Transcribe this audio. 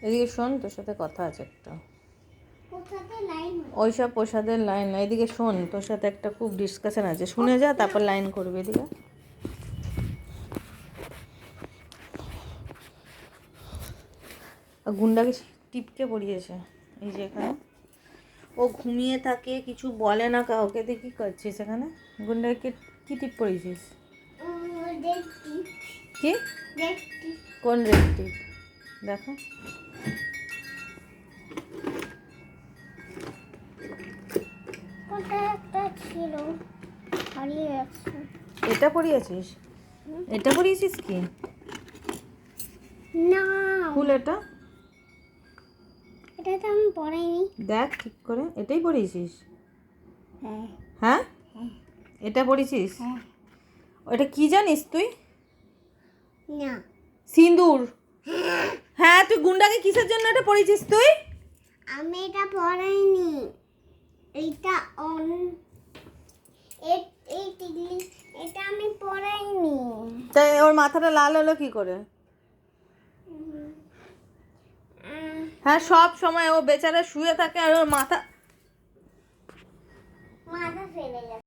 এদিকে শোন, তোর সাথে কথা আছে একটা। ওইসব প্রসাদের লাইন না, এদিকে শোন, তোর সাথে একটা খুব ডিসকাশন আছে, শুনে যা, তারপর লাইন করবে। এদিকে গুন্ডাকে টিপকে পড়িয়েছে, এই যে এখানে ও ঘুমিয়ে থাকে, কিছু বলে না কাউকে। তুই কী করছিস এখানে? গুন্ডাকে কি টিপ পড়িয়েছিস? কি? কোন রেড টিপ? দেখো। এটা পড়িয়েছিস? এটা পড়িয়েছিস কি? না, ফুল এটা এটা তো আমি পড়াইনি। দেখ ঠিক করে, এটাই পড়িয়েছিস? হ্যাঁ হ্যাঁ, এটা পড়িয়েছিস? হ্যাঁ। ওটা কি জানিস তুই? না, সিঁদুর। হ্যাঁ, তুই গুন্ডাকে কিসের জন্য এটা পড়িয়েছিস তুই? আমি এটা পড়াইনি। এটা অন এই টিকলি, এটা আমি পড়াইনি। তাই ওর মাথাটা লাল হলো কি করে? হ্যাঁ, সব সময় ও বেচারা শুয়ে থাকে আর ওর মাথা